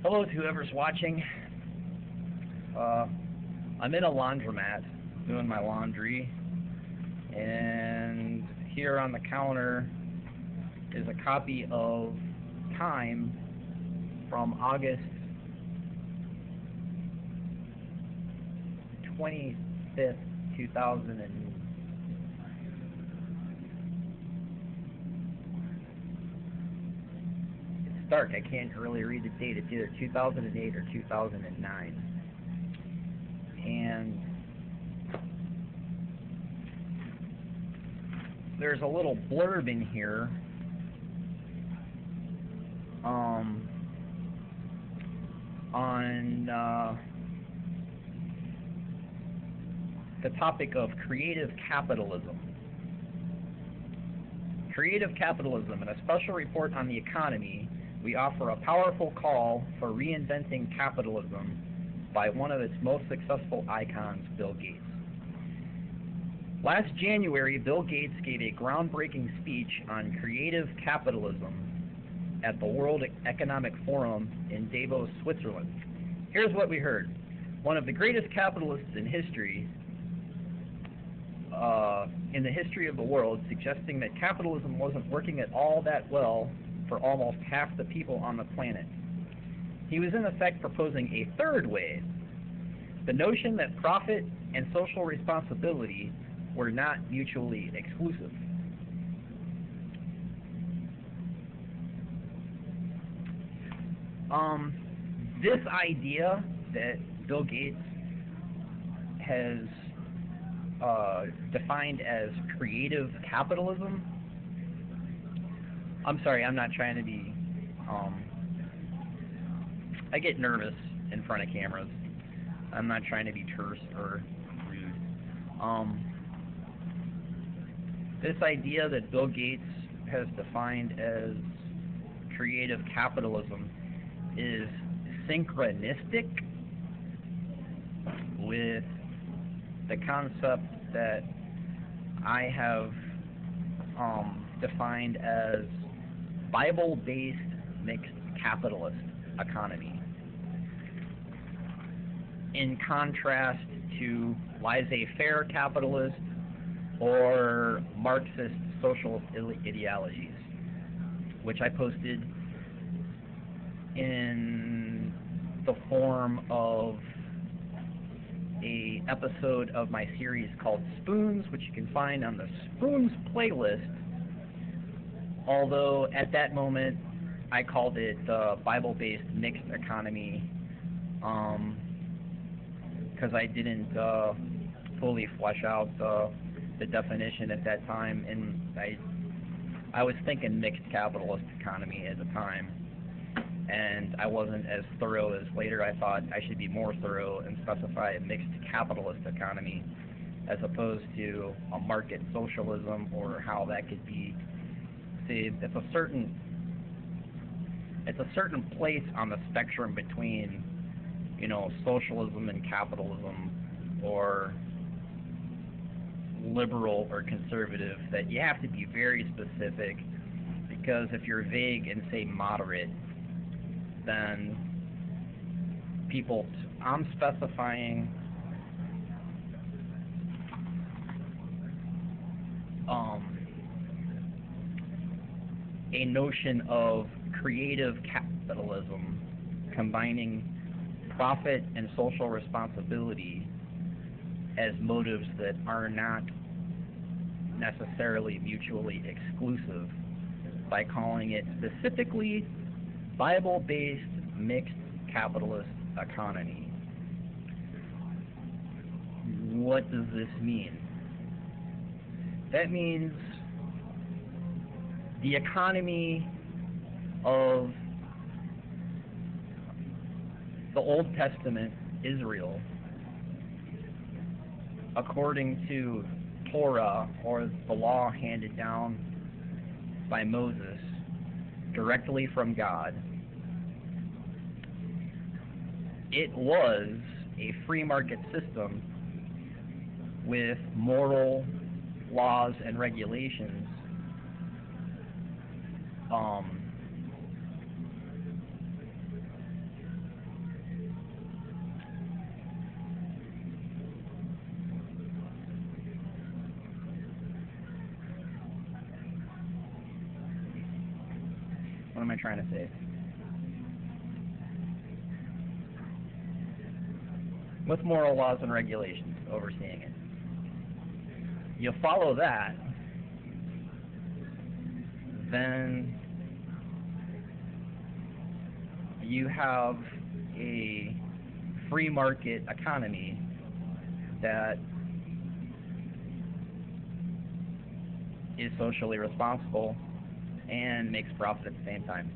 Hello to whoever's watching. I'm in a laundromat doing my laundry, and here on the counter is a copy of Time from August 25th, 2000. It's dark. I can't really read the date. It's either 2008 or 2009. And there's a little blurb in here on the topic of creative capitalism. Creative capitalism, in a special report on the economy, we offer a powerful call for reinventing capitalism by one of its most successful icons, Bill Gates. Last January, Bill Gates gave a groundbreaking speech on creative capitalism at the World Economic Forum in Davos, Switzerland. Here's what we heard. One of the greatest capitalists in history, in the history of the world, suggesting that capitalism wasn't working at all that well for almost half the people on the planet. He was in effect proposing a third way, the notion that profit and social responsibility were not mutually exclusive. This idea that Bill Gates has defined as creative capitalism, I'm sorry, I'm not trying to be, I get nervous in front of cameras. I'm not trying to be terse or rude. This idea that Bill Gates has defined as creative capitalism is synchronistic with the concept that I have defined as Bible-based mixed capitalist economy, in contrast to laissez-faire capitalist or Marxist socialist ideologies, which I posted in the form of a episode of my series called Spoons, which you can find on the Spoons playlist, although at that moment I called it Bible-based mixed economy, because I didn't fully flesh out the definition at that time, and I was thinking mixed capitalist economy at the time, and I wasn't as thorough as later. I thought I should be more thorough and specify a mixed capitalist economy as opposed to a market socialism, or how that could be. See, it's a certain place on the spectrum between, socialism and capitalism, or liberal or conservative, that you have to be very specific, because if you're vague and say moderate, then I'm specifying a notion of creative capitalism combining profit and social responsibility as motives that are not necessarily mutually exclusive, by calling it specifically Bible-based mixed capitalist economy. What does this mean? That means the economy of the Old Testament Israel, according to Torah, or the law handed down by Moses directly from God, it was a free market system with moral laws and regulations What am I trying to say? With moral laws and regulations overseeing it. You follow that, then you have a free market economy that is socially responsible and makes profit at the same time.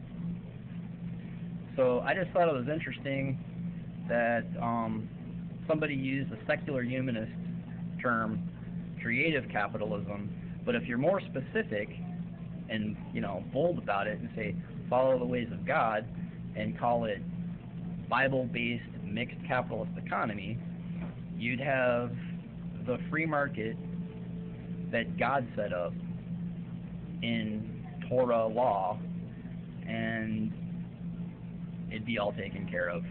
So I just thought it was interesting that somebody used the secular humanist term creative capitalism, but if you're more specific and bold about it and say follow the ways of God and call it Bible-based mixed capitalist economy, you'd have the free market that God set up in Torah law, and it'd be all taken care of.